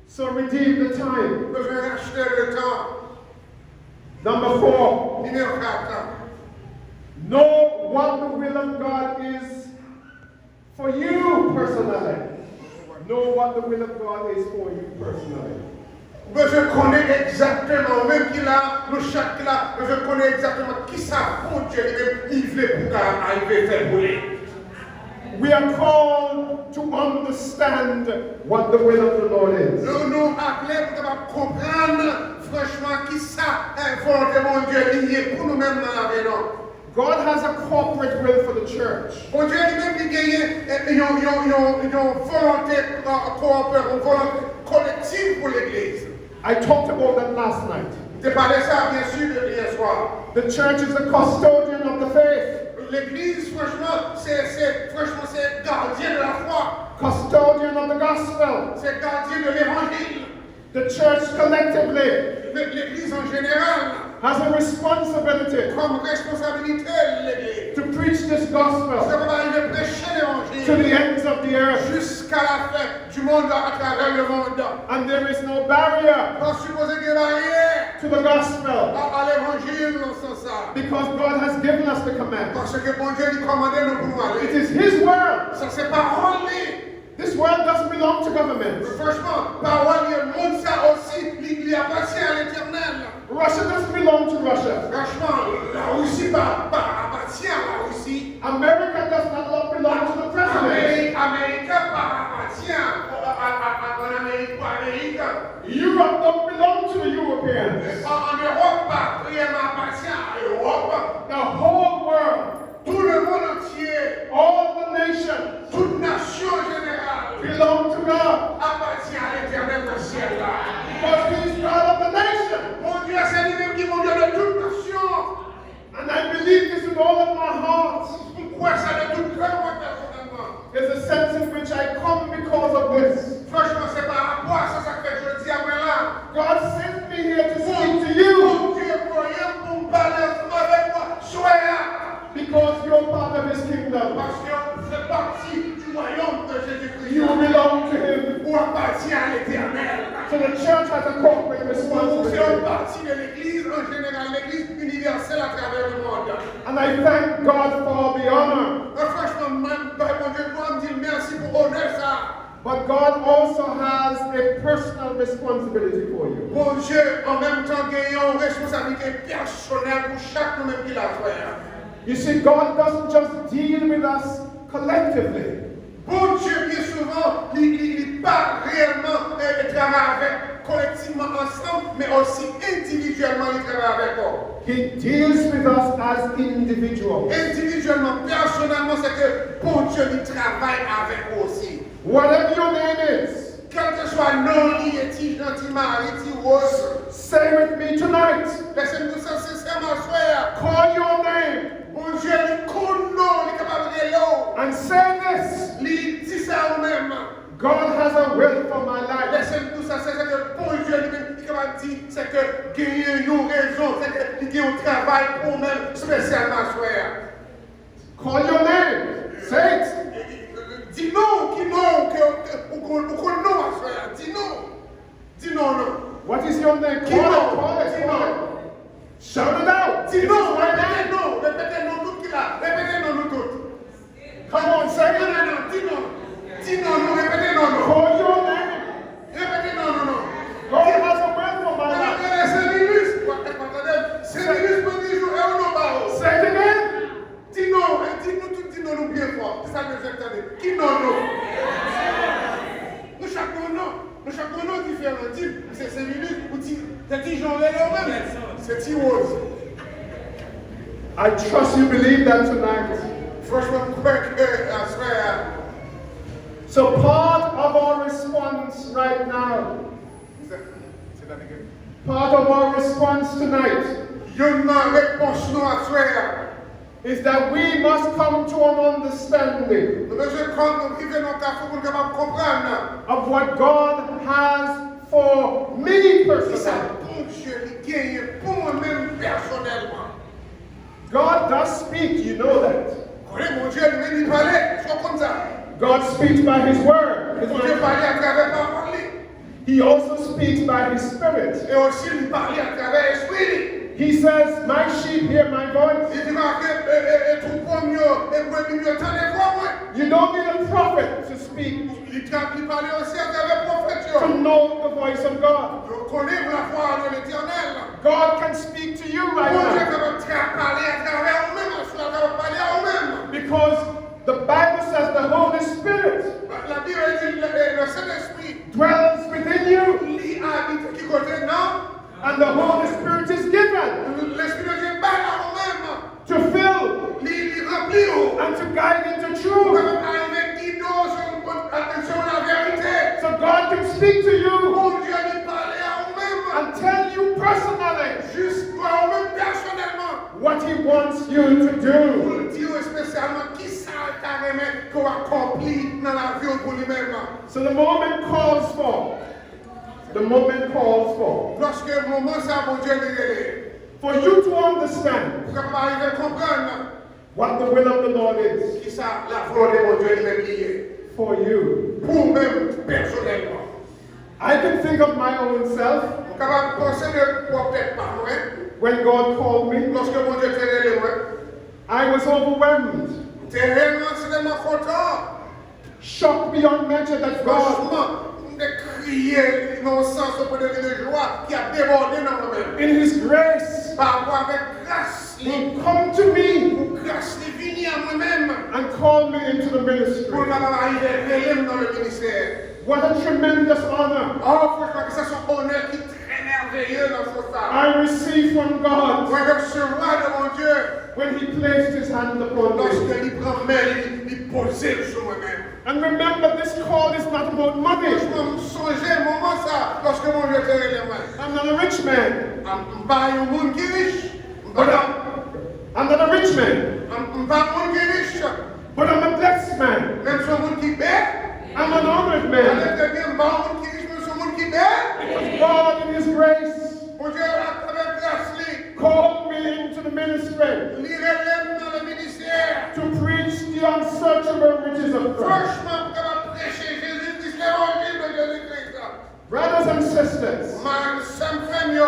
So redeem the time. Number 4. Know what the will of God is for you personally. Know what the will of God is for you personally. Je connais exactement, même qu'il a, le chaque là, je connais exactement qui ça pour Dieu, il veut pour arriver à faire brûler. We are called to understand what the will of the Lord is. Nous appelons pour comprendre, franchement, qui ça, volonté mon Dieu, il est pour nous-mêmes dans la vie, non? God has a corporate will for the church. Mon Dieu lui-même, il gagne une volonté collective pour l'Église. I talked about that last night. J'ai parlé ça, bien sûr, hier soir. The church is the custodian of the faith. L'Église, franchement, c'est gardien de la foi. Custodian of the gospel. C'est gardien de l'Évangile. The church collectively L'Église en général has a responsibility comme responsabilité de l'Église. to preach this gospel Ça va arriver prêcher l'Évangile to the ends of the earth. jusqu'à la fin du monde à travers le monde. And there is no barrier Pas supposé qu'il y ait barrière to the gospel à l'Évangile dans ce sens. because God has given us the command. Parce que bon Dieu lui commandait nous pour It aller. is His word. Ça c'est parole. This world doesn't belong to government. Franchement, parole, le monde ça aussi, il appartient à l'Éternel. Russia doesn't belong to Russia. Franchement, la Russie appartient à la Russie. America does not belong to the president. Amérique appartient en Amérique. Europe don't belong to the Europeans. En Europe, rien appartient à l'Europe. The whole world, Tout le monde entier, all the nations toute nation générale belong to God appartient à l'Éternel dans le ciel là. because He is God of the nation. Mon Dieu, c'est lui-même qui est mon Dieu de toute nation. And I believe this with all of my heart. Pourquoi ça de tout cœur, moi personnellement? There's a sense in which I come because of this. Franchement, c'est par rapport à ça que je dis à moi là. God sent me here to speak to you Mon Dieu, pour rien, pour parler avec moi, soyez because you're part of His kingdom. parce que vous faites partie du royaume de Jésus-Christ. You belong to Him. Vous appartient à l'Éternel. So the church has a corporate Vous faites responsibility. partie de l'Église en général, l'Église universelle à travers le monde. And I thank God for the honor. Franchement, mon Dieu, je dois me dire merci pour honneur ça. But God also has a personal responsibility for you. Bon Dieu, en même temps, il y a une responsabilité personnelle pour chaque nous-mêmes qui l'a fait. You see, God doesn't just deal with us collectively. Bon Dieu, bien souvent, il pas réellement travaille avec collectivement ensemble, mais aussi individuellement, il travaille avec eux. He deals with us as individuals. Individuellement, personnellement, c'est que bon Dieu, il travaille avec eux aussi. Whatever your name is, Quel que soit le nom, il est gentil, mari, rose. say with me tonight. Laissez-nous ça sincèrement, frère. Call your name Bon Dieu, il connaît, il est capable de l'eau. and say this. Il dit ça au même. God has a will for my life. Laissez-nous ça, c'est que bon Dieu, il est capable de dire, c'est que gagner une raison, c'est qu'il y a un travail pour nous, spécialement, frère. Call your name. Say it. Dis non, qui non, ou non, frère. Dis non. Dis non, non. What is your name? Dis Call non. it. Call it. Dis Call non. it. Shout it out. Dis This non, is my répétez name. non. Répétez non tout qu'il a. Répétez non, nous toutes. Come on, say Non, it. non, non, dis non. Dis non, non, répétez non, non. Call your name. Répétez non, non, non. God has a will for my life. C'est minus pour 10 jours et on en parle. Say it again. Dis non, dis-nous tout, dis non, nous bien fort. C'est ça que j'entendais. Qui non, non. Nous chaque nom différent. Dis, c'est 5 minutes ou 10 jours et on même. C'est 10 roses. I trust you believe that tonight. Franchement, quick, frère. So part of our response right now, C'est that again. part of our response tonight, Une réponse nous à frère. is that we must come to an understanding Nous devons prendre nos privés dans ta pour capable comprendre. of what God has for me Qui ça, personally. bon Dieu, il gagne pour moi-même personnellement. God does speak, you know that. Connais mon Dieu, lui-même il parlait. Je comme ça. God speaks by His word. Bon Dieu parlait à travers parole. He also speaks by His Spirit. Et aussi il parlait à travers l'esprit. He says, my sheep hear my voice. Il dit que troupeau mieux et brebis mieux t'entendez moi. You don't need a prophet to speak, Il parlait aussi à travers prophète. to know the voice of God. Je connais la voix de l'Éternel. God can speak to you right Bon Dieu now. va parler à travers vous-même, va parler à vous-même. Because the Bible says the Holy Spirit La Bible dit le Saint-Esprit dwells within you, il habite qui côté non? and the Holy Spirit is given L'Esprit de Dieu parle à vous-même. to fill Il remplit vous. and to guide into Vous truth. avec guidon sur la vérité. So God can speak to you Bon Dieu lui parle à vous-même. and tell you personally Juste pour vous-même personnellement. what He wants you to do. Pour le dire spécialement qui ça t'a remis qu'on accomplit dans la vie pour lui-même. So the moment calls for, Lorsque le moment ça, bon Dieu dit, for you to understand pour qu'on arrive à comprendre what the will of the Lord is qui ça, la volonté de mon Dieu lui-même liée. for you. Pour même personnellement. I can think of my own self On est capable de penser de peut-être pas moi. when God called me. Lorsque mon Dieu t'a révélé moi, I was overwhelmed, t'es réellement content. shocked beyond measure that God Franchement, de crier l'innocence auprès de joie qui a débordé dans moi-même. in His grace Par rapport avec grâce, will come to me pour grâce, il est venu à moi-même. and call me into the Pour ministry. nous arriver à révéler dans le ministère. What a tremendous honor Oh, franchement, que ça soit un honneur qui est très merveilleux dans ce stade. I received from God Moi, je recevoir de mon Dieu when He placed His hand upon me. lorsque il prend main, il pose sur moi-même. And remember, this call is not about money. Je me songeais un moment ça, lorsque mon Dieu t'a révélé moi. I'm not a rich man. Je pas un monde qui est riche. But I'm not a rich man. Je pas un monde qui est riche. But I'm a blessed man. Même si un monde qui est bête. I'm an honored Je man. très bien, pas un monde qui est riche, mais un monde qui est bête. God in His grace Mon Dieu, à travers grâce, called me into the ministry il relève dans le ministère. to preach the unsearchable riches of Christ. Franchement, pour qu'on prêcher Jésus-Christ, l'évangile de Jésus-Christ. Brothers and sisters, Man, ça me fait mieux.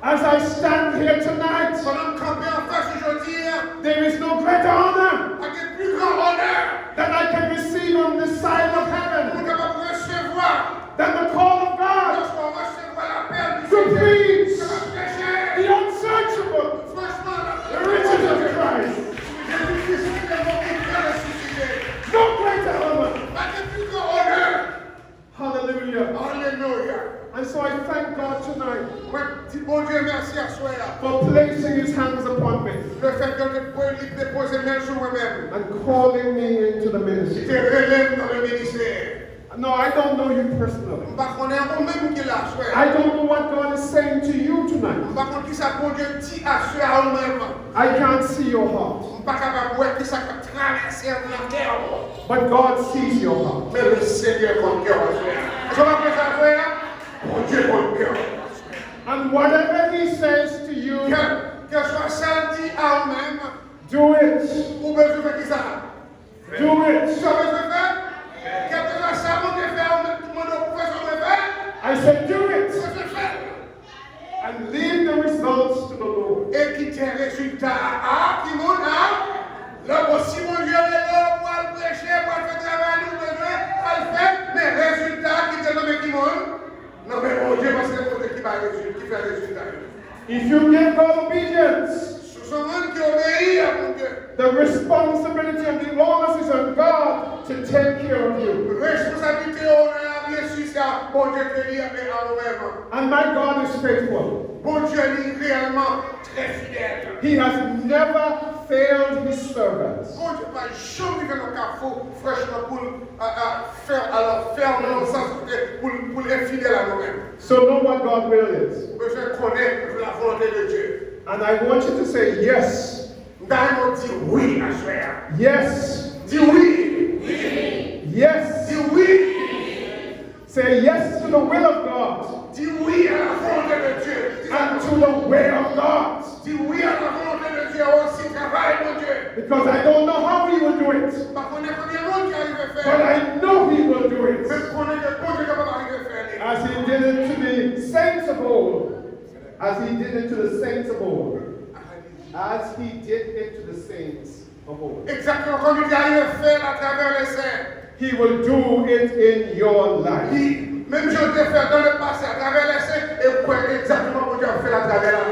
as I stand here tonight, Pendant camper en face aujourd'hui, there is no greater honor avec le plus grand honneur, that I can receive on this side of heaven nous devons recevoir, than the call of God lorsqu'on recevra l'appel du to Seigneur, preach de prêcher. the unsearchable Franchement, the riches of Christ. Jésus-Christ est tellement bien ressuscité. No greater honor. Avec le plus grand honneur. Hallelujah. Alléluia. And so I thank God tonight Moi, dis bon Dieu merci à soi for placing His hands upon me le fait que tu peux déposer main sur moi-même. and calling me into the Tu ministry. te relèves dans le ministère. No, I don't know you personally. Par contre, on est même qui l'a soi. I don't know what God is saying to you tonight. Par contre, qui ça bon Dieu dit à soi à vous-même. I can't see your heart, On pas capable de voir qui ça peut traverser dans la terre. but God sees your heart. Mais le Seigneur compte cœur à soi. Est-ce qu'on va faire ça à soi? Bon Dieu compte cœur. And whatever He says to you, Que soit ça dit à vous-même. do it. Ou besoin de faire qui ça? Do it. Tu as besoin de faire? Quelque chose ça vous de faire, tout le monde peut faire ce que faire. I said, do it. C'est ce que faire. And leave the results to the Lord. Et qui tes résultats à qui mon âme. Là aussi mon Dieu est là pour le prêcher, pour le faire travailler, nous besoin, à le faire. Mais résultats qui te nommé qui mon. Non mais mon Dieu, parce que c'est le qui va résultat, qui fait résultat. If you give God obedience, Ce sont eux qui obéissent à mon Dieu. the responsibility and the onus is on God to take care of you. Responsabilité, on a bien sûr ça. Bon Dieu te lie avec à nous-mêmes. And my God is faithful. Bon Dieu est réellement très fidèle. He has never failed His servants. Bon Dieu pas jamais fait un carrefour fraîchement pour faire dans le sens pour être fidèle à nous-mêmes. So know what God's will is. Je connais la volonté de Dieu. And I want you to say yes. D'ailleurs, dis oui à soi. Yes. Dis oui. Yes. Dis oui. Say yes to the will of God Dis oui à la volonté de Dieu. Dis and to the way of God. oui à la volonté de Dieu aussi. Travaille, mon Dieu. Because I don't know how He will will do it. Parce qu'on est le premier monde qui arrive à But faire. I know he will do it. Mais qu'on est que Dieu est capable d'arriver à faire. As he did it to the saints of old. As he did it to the saints of old. As he did it to the saints of old. Exactement comme il arrive à faire à travers les saints. He will do it in your life. Même je te fais dans le passé à travers les saints et quoi exactement ce que Dieu a fait à travers la